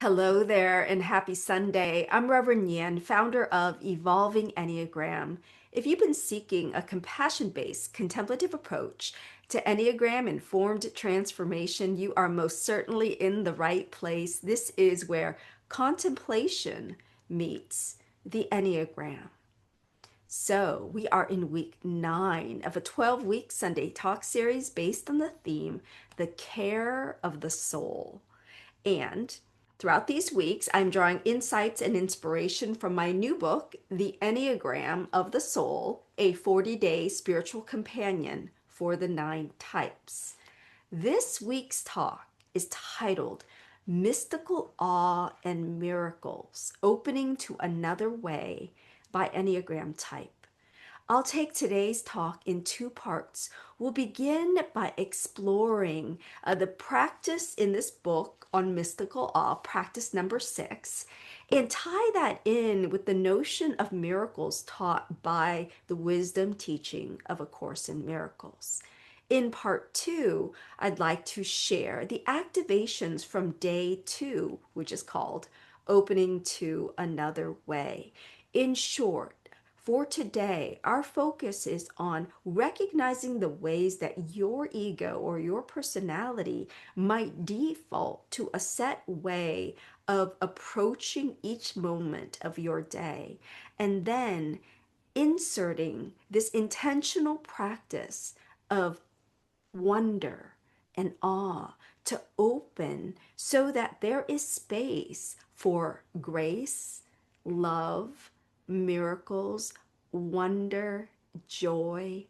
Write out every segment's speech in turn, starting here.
Hello there and happy Sunday. I'm Rev Nhien, founder of Evolving Enneagram. If you've been seeking a compassion-based contemplative approach to Enneagram informed transformation, you are most certainly in the right place. This is where contemplation meets the Enneagram. So, we are in week 9 of a 12-week Sunday talk series based on the theme, The Care of the Soul. And throughout these weeks, I'm drawing insights and inspiration from my new book, The Enneagram of the Soul, a 40-day spiritual companion for the 9 types. This week's talk is titled Mystical Awe and Miracles, Opening to Another Way by Enneagram Type. I'll take today's talk in 2 parts. We'll begin by exploring the practice in this book on mystical awe, practice number 6, and tie that in with the notion of miracles taught by the wisdom teaching of A Course in Miracles. In part 2, I'd like to share the activations from day 2, which is called Opening to Another Way. In short, for today, our focus is on recognizing the ways that your ego or your personality might default to a set way of approaching each moment of your day, and then inserting this intentional practice of wonder and awe to open so that there is space for grace, love, miracles, wonder, joy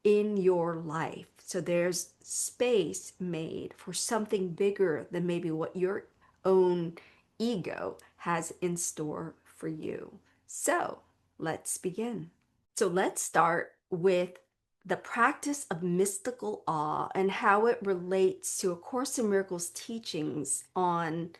in your life. So there's space made for something bigger than maybe what your own ego has in store for you. So let's begin. So let's start with the practice of mystical awe and how it relates to A Course in Miracles teachings on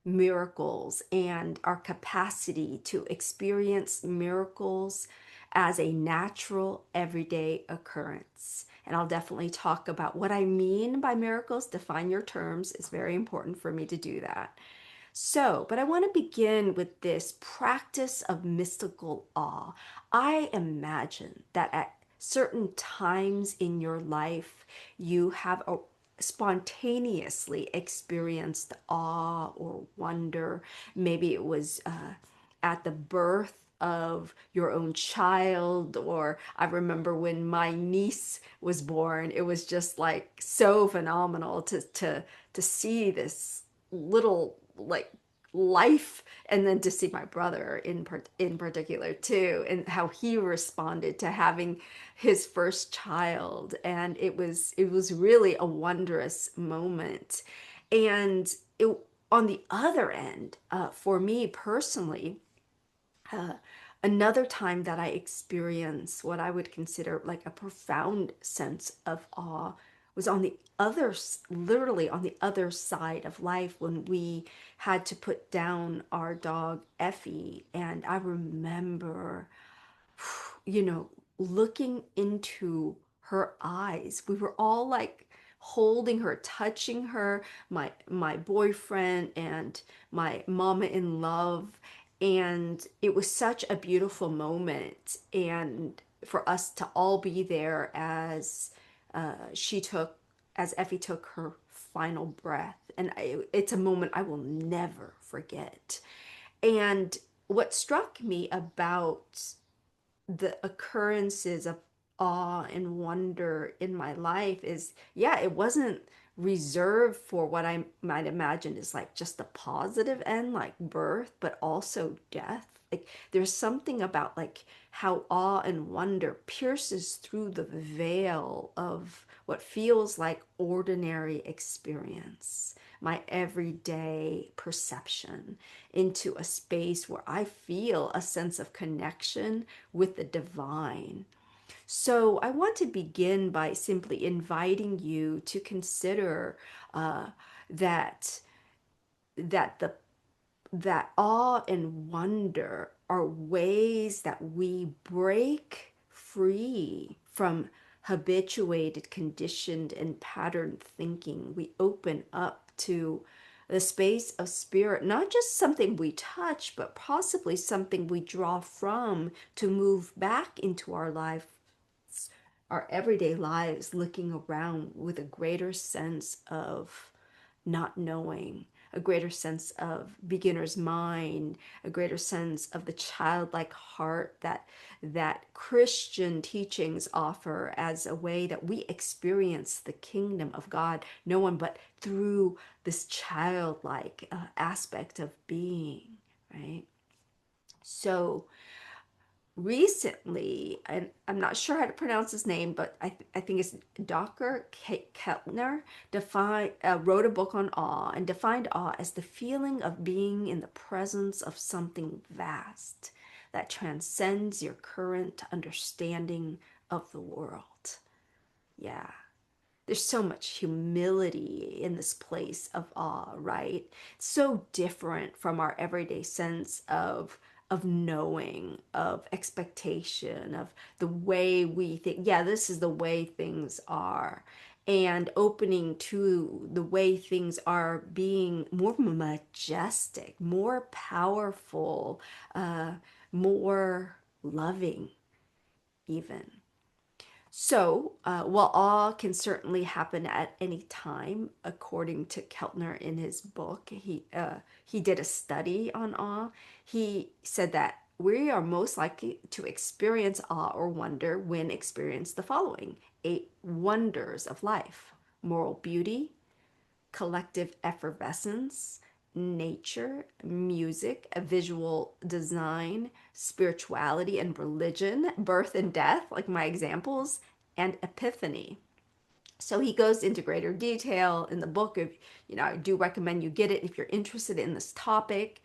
miracles and our capacity to experience miracles as a natural, everyday occurrence. And I'll definitely talk about what I mean by miracles. Define your terms. It's very important for me to do that. So, but I want to begin with this practice of mystical awe. I imagine that at certain times in your life, you have spontaneously experienced awe or wonder. Maybe it was at the birth of your own child, or I remember when my niece was born, it was just like so phenomenal to see this little like life, and then to see my brother in particular too, and how he responded to having his first child. And it was really a wondrous moment. And it, on the other end, for me personally, uh, another time that I experienced what I would consider like a profound sense of awe was on the other, literally on the other side of life, when we had to put down our dog Effie. And I remember, looking into her eyes. We were all like holding her, touching her, my boyfriend and my mama in love. And it was such a beautiful moment. And for us to all be there as she took, as Effie took her final breath. And it's a moment I will never forget. And what struck me about the occurrences of awe and wonder in my life is, yeah, it wasn't reserved for what I might imagine is like just the positive end, like birth, but also death. Like there's something about like how awe and wonder pierces through the veil of what feels like ordinary experience, my everyday perception, into a space where I feel a sense of connection with the divine. So I want to begin by simply inviting you to consider uh, that that the that awe and wonder are ways that we break free from habituated, conditioned, and patterned thinking. We open up to the space of spirit, not just something we touch, but possibly something we draw from to move back into our life, our everyday lives, looking around with a greater sense of not knowing, a greater sense of beginner's mind, a greater sense of the childlike heart that Christian teachings offer as a way that we experience the kingdom of God, no one but through this childlike aspect of being, right? So recently, and I'm not sure how to pronounce his name, but I think it's Dr. Keltner, wrote a book on awe and defined awe as the feeling of being in the presence of something vast that transcends your current understanding of the world. Yeah, there's so much humility in this place of awe, right? It's so different from our everyday sense of knowing, of expectation, of the way we think, yeah, this is the way things are. And opening to the way things are being more majestic, more powerful, uh, more loving, even. So, while awe can certainly happen at any time, according to Keltner in his book, he did a study on awe. He said that we are most likely to experience awe or wonder when experience the following: eight wonders of life: moral beauty, collective effervescence, nature, music, visual design, spirituality and religion, birth and death, like my examples, and epiphany. So he goes into greater detail in the book. Of, I do recommend you get it if you're interested in this topic.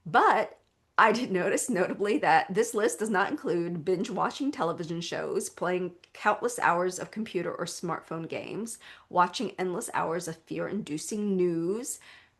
But I did notice notably that this list does not include binge watching television shows, playing countless hours of computer or smartphone games, watching endless hours of fear inducing news,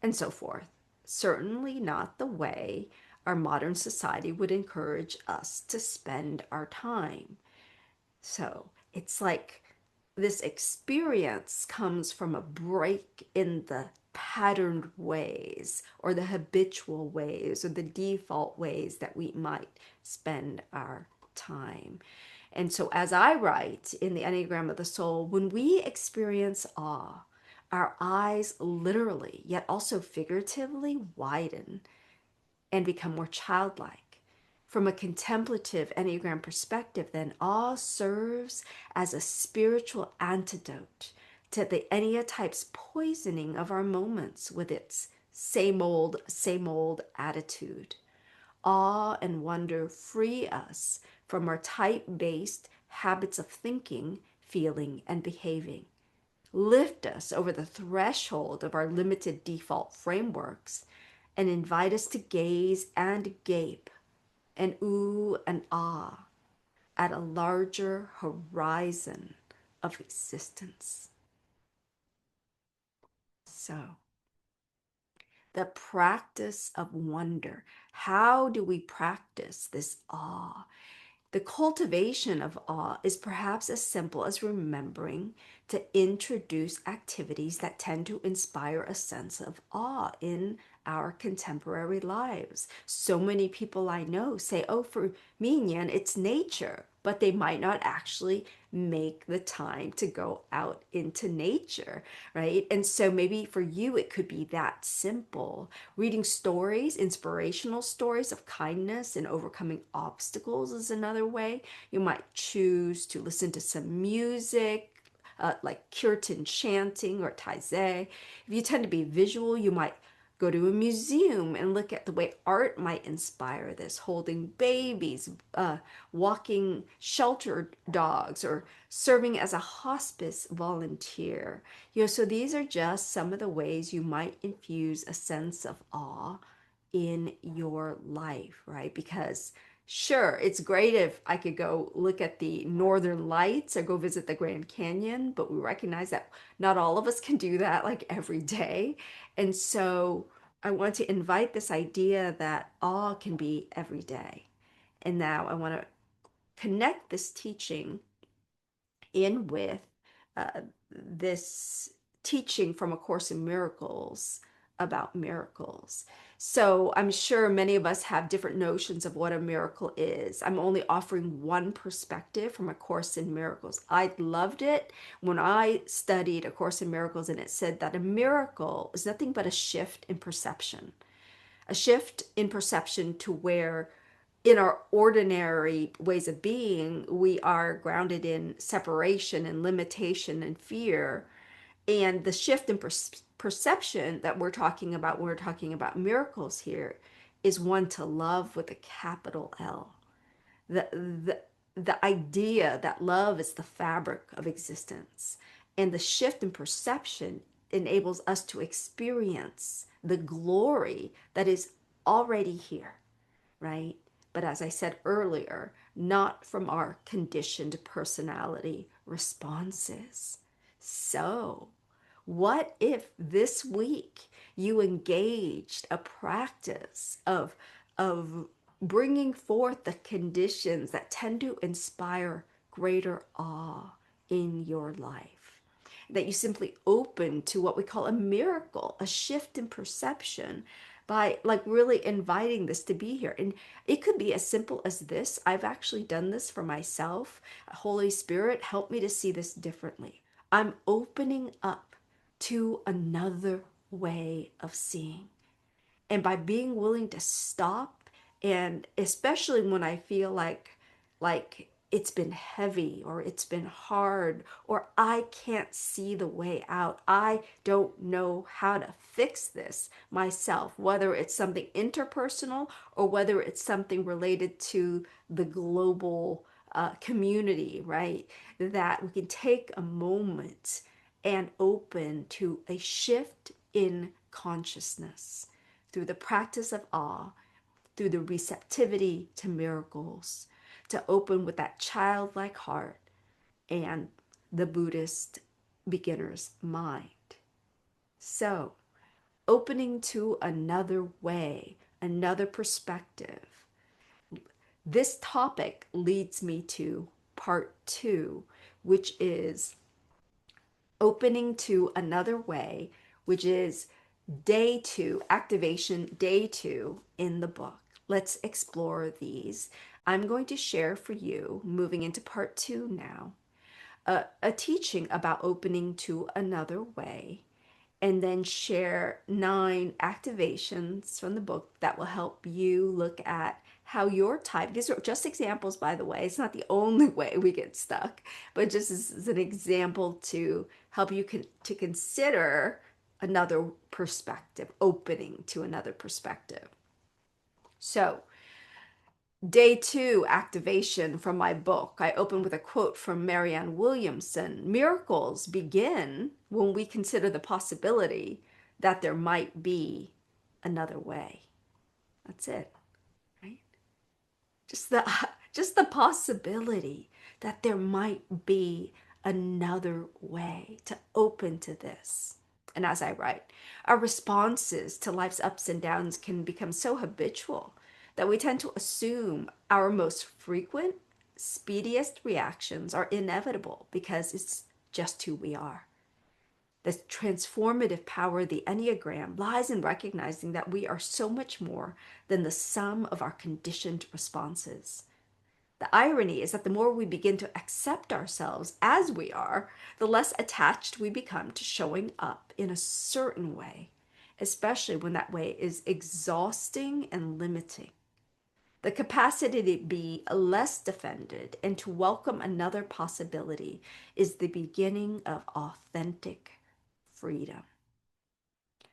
and so forth. Certainly not the way our modern society would encourage us to spend our time. So it's like this experience comes from a break in the patterned ways or the habitual ways or the default ways that we might spend our time. And so, as I write in the Enneagram of the Soul, when we experience awe, our eyes literally, yet also figuratively, widen and become more childlike. From a contemplative Enneagram perspective, then, awe serves as a spiritual antidote to the Enneatype's poisoning of our moments with its same old attitude. Awe and wonder free us from our type based habits of thinking, feeling, and behaving. Lift us over the threshold of our limited default frameworks and invite us to gaze and gape and ooh and ah at a larger horizon of existence. So, the practice of wonder. How do we practice this awe? The cultivation of awe is perhaps as simple as remembering to introduce activities that tend to inspire a sense of awe in our contemporary lives. So many people I know say, oh, for me, Nhien, it's nature, but they might not actually make the time to go out into nature, right? And so maybe for you, it could be that simple. Reading stories, inspirational stories of kindness and overcoming obstacles is another way. You might choose to listen to some music, like kirtan chanting or taizé. If you tend to be visual, you might go to a museum and look at the way art might inspire this, holding babies, walking shelter dogs, or serving as a hospice volunteer. So these are just some of the ways you might infuse a sense of awe in your life, right? Because sure, it's great if I could go look at the northern lights or go visit the Grand Canyon, but we recognize that not all of us can do that like every day. And so I want to invite this idea that awe can be every day. And now I want to connect this teaching in with this teaching from A Course in Miracles about miracles. So I'm sure many of us have different notions of what a miracle is. I'm only offering one perspective from A Course in Miracles. I loved it when I studied A Course in Miracles, and it said that a miracle is nothing but a shift in perception. A shift in perception to where in our ordinary ways of being, we are grounded in separation and limitation and fear. And the shift in perception that we're talking about when we're talking about miracles here is one to love with a capital L. The, the, the idea that love is the fabric of existence. And the shift in perception enables us to experience the glory that is already here, right? But as I said earlier, not from our conditioned personality responses. So, what if this week you engaged a practice of bringing forth the conditions that tend to inspire greater awe in your life? That you simply open to what we call a miracle, a shift in perception by like really inviting this to be here. And it could be as simple as this. I've actually done this for myself. Holy Spirit, help me to see this differently. I'm opening up to another way of seeing. And by being willing to stop, and especially when I feel like it's been heavy or it's been hard or I can't see the way out. I don't know how to fix this myself, whether it's something interpersonal or whether it's something related to the global community, right? That we can take a moment and open to a shift in consciousness through the practice of awe, through the receptivity to miracles, to open with that childlike heart and the Buddhist beginner's mind. So, opening to another way, another perspective. This topic leads me to part 2, which is opening to another way, which is day 2, activation day 2 in the book. Let's explore these. I'm going to share for you, moving into part 2 now, a teaching about opening to another way, and then share 9 activations from the book that will help you look at how your type, these are just examples, by the way, it's not the only way we get stuck, but just as an example to help you to consider another perspective, opening to another perspective. So, day 2 activation from my book. I open with a quote from Marianne Williamson. Miracles begin when we consider the possibility that there might be another way. That's it, right? Just the just the possibility that there might be another way, to open to this. And as I write, our responses to life's ups and downs can become so habitual that we tend to assume our most frequent, speediest reactions are inevitable because it's just who we are. The transformative power of the Enneagram lies in recognizing that we are so much more than the sum of our conditioned responses. The irony is that the more we begin to accept ourselves as we are, the less attached we become to showing up in a certain way, especially when that way is exhausting and limiting. The capacity to be less defended and to welcome another possibility is the beginning of authentic freedom.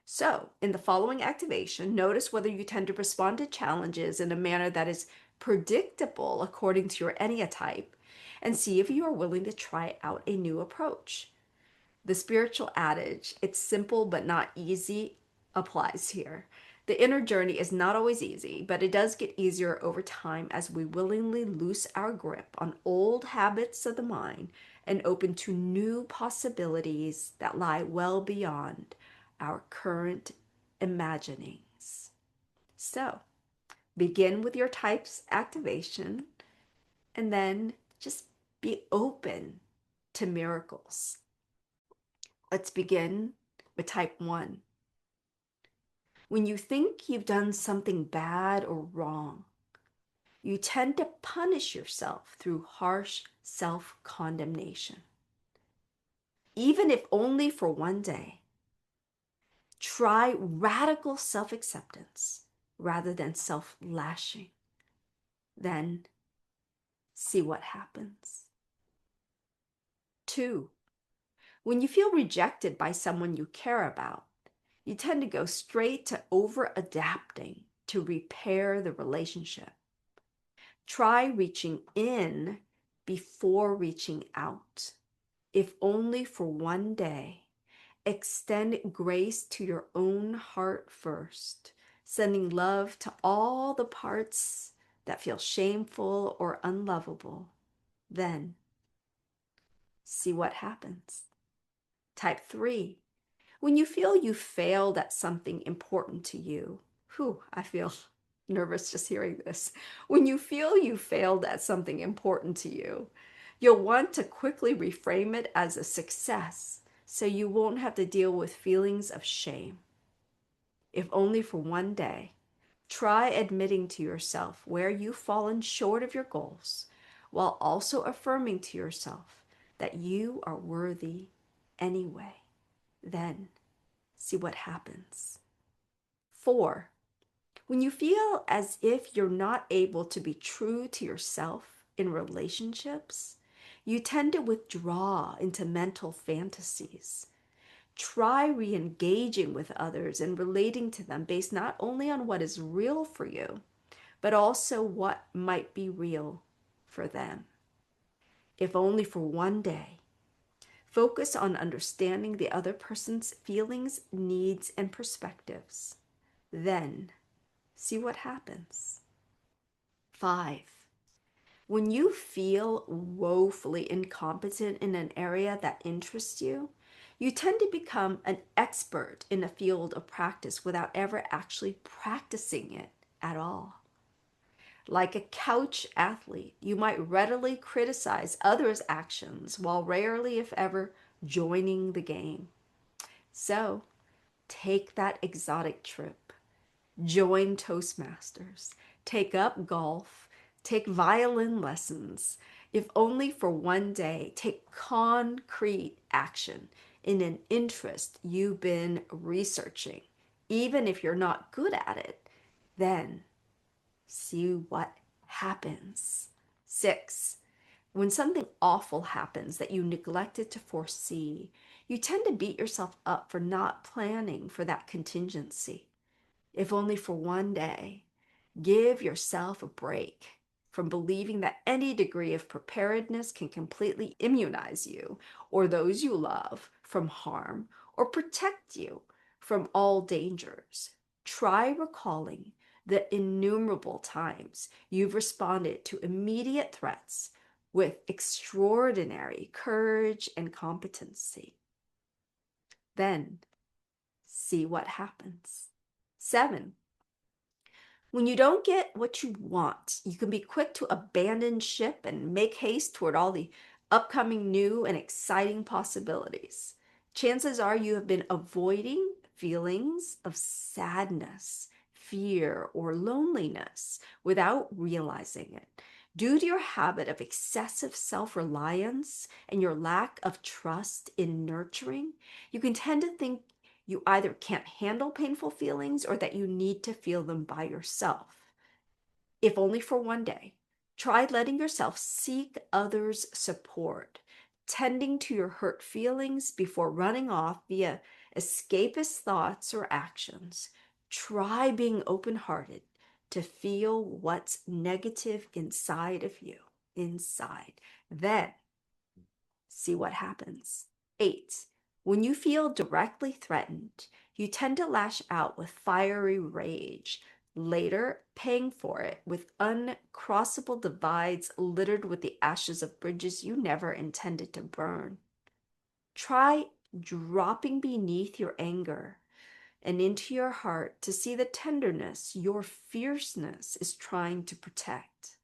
So, in the following activation, notice whether you tend to respond to challenges in a manner that is predictable according to your Enneatype, and see if you are willing to try out a new approach. The spiritual adage, it's simple but not easy, applies here. The inner journey is not always easy, but it does get easier over time as we willingly loose our grip on old habits of the mind and open to new possibilities that lie well beyond our current imaginings. So, begin with your type's activation and then just be open to miracles. Let's begin with type 1. When you think you've done something bad or wrong, you tend to punish yourself through harsh self-condemnation. Even if only for one day, try radical self-acceptance rather than self-lashing. Then see what happens. 2, when you feel rejected by someone you care about, you tend to go straight to over-adapting to repair the relationship. Try reaching in before reaching out. If only for one day, extend grace to your own heart first, sending love to all the parts that feel shameful or unlovable. Then see what happens. Type 3, when you feel you failed at something important to you. I feel nervous just hearing this. When you feel you failed at something important to you, you'll want to quickly reframe it as a success so you won't have to deal with feelings of shame. If only for one day, try admitting to yourself where you've fallen short of your goals while also affirming to yourself that you are worthy anyway. Then see what happens. 4, when you feel as if you're not able to be true to yourself in relationships, you tend to withdraw into mental fantasies. Try re-engaging with others and relating to them based not only on what is real for you, but also what might be real for them. If only for one day, focus on understanding the other person's feelings, needs, and perspectives. Then see what happens. 5, when you feel woefully incompetent in an area that interests you, you tend to become an expert in a field of practice without ever actually practicing it at all. Like a couch athlete, you might readily criticize others' actions while rarely, if ever, joining the game. So, take that exotic trip. Join Toastmasters, take up golf, take violin lessons. If only for one day, take concrete action in an interest you've been researching. Even if you're not good at it, then see what happens. 6, when something awful happens that you neglected to foresee, you tend to beat yourself up for not planning for that contingency. If only for one day, give yourself a break from believing that any degree of preparedness can completely immunize you or those you love from harm or protect you from all dangers. Try recalling the innumerable times you've responded to immediate threats with extraordinary courage and competency. Then see what happens. 7, when you don't get what you want, you can be quick to abandon ship and make haste toward all the upcoming new and exciting possibilities. Chances are you have been avoiding feelings of sadness, fear, or loneliness without realizing it. Due to your habit of excessive self-reliance and your lack of trust in nurturing, you can tend to think you either can't handle painful feelings or that you need to feel them by yourself. If only for one day, try letting yourself seek others' support, tending to your hurt feelings before running off via escapist thoughts or actions. Try being open-hearted to feel what's negative inside of you, inside. Then see what happens. 8, when you feel directly threatened, you tend to lash out with fiery rage, later paying for it with uncrossable divides littered with the ashes of bridges you never intended to burn. Try dropping beneath your anger and into your heart to see the tenderness your fierceness is trying to protect.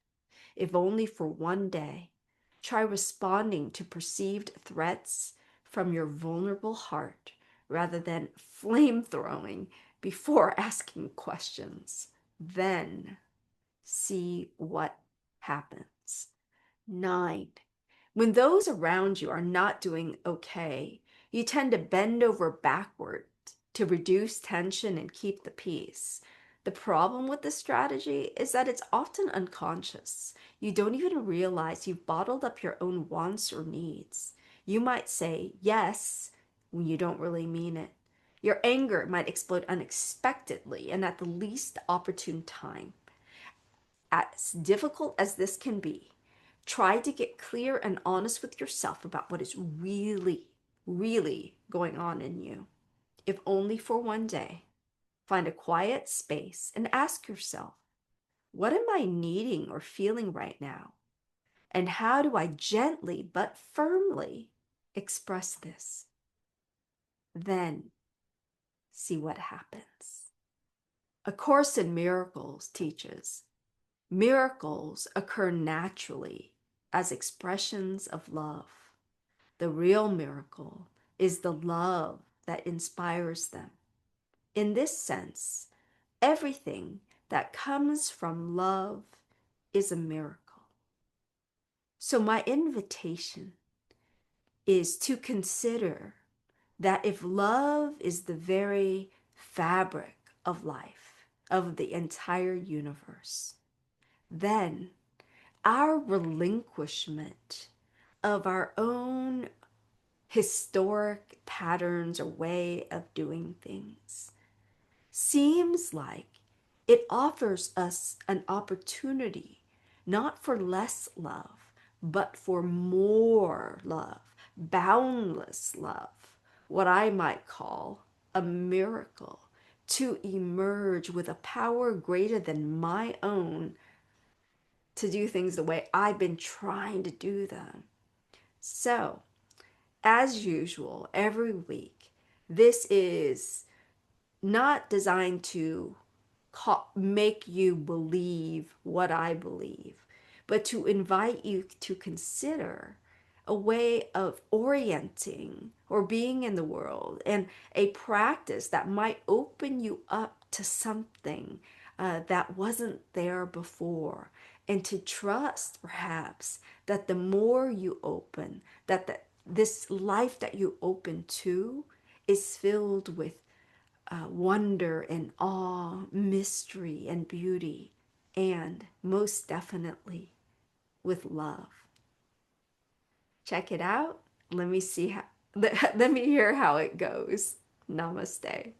If only for one day, try responding to perceived threats from your vulnerable heart rather than flame-throwing before asking questions. Then see what happens. 9. When those around you are not doing okay, you tend to bend over backward to reduce tension and keep the peace. The problem with this strategy is that it's often unconscious. You don't even realize you've bottled up your own wants or needs. You might say yes when you don't really mean it. Your anger might explode unexpectedly and at the least opportune time. As difficult as this can be, try to get clear and honest with yourself about what is really, really going on in you. If only for one day, find a quiet space and ask yourself, what am I needing or feeling right now? And how do I gently but firmly express this? Then see what happens. A Course in Miracles teaches miracles occur naturally as expressions of love. The real miracle is the love that inspires them. In this sense, everything that comes from love is a miracle. So my invitation is to consider that if love is the very fabric of life, of the entire universe, then our relinquishment of our own historic patterns or way of doing things seems like it offers us an opportunity not for less love, but for more love, boundless love, what I might call a miracle, to emerge with a power greater than my own to do things the way I've been trying to do them. So, as usual, every week, this is not designed to make you believe what I believe, but to invite you to consider a way of orienting or being in the world and a practice that might open you up to something that wasn't there before, and to trust perhaps that the more you open, this life that you open to is filled with wonder and awe, mystery and beauty, and most definitely with love. Check it out. Let me see how, let me hear how it goes. Namaste.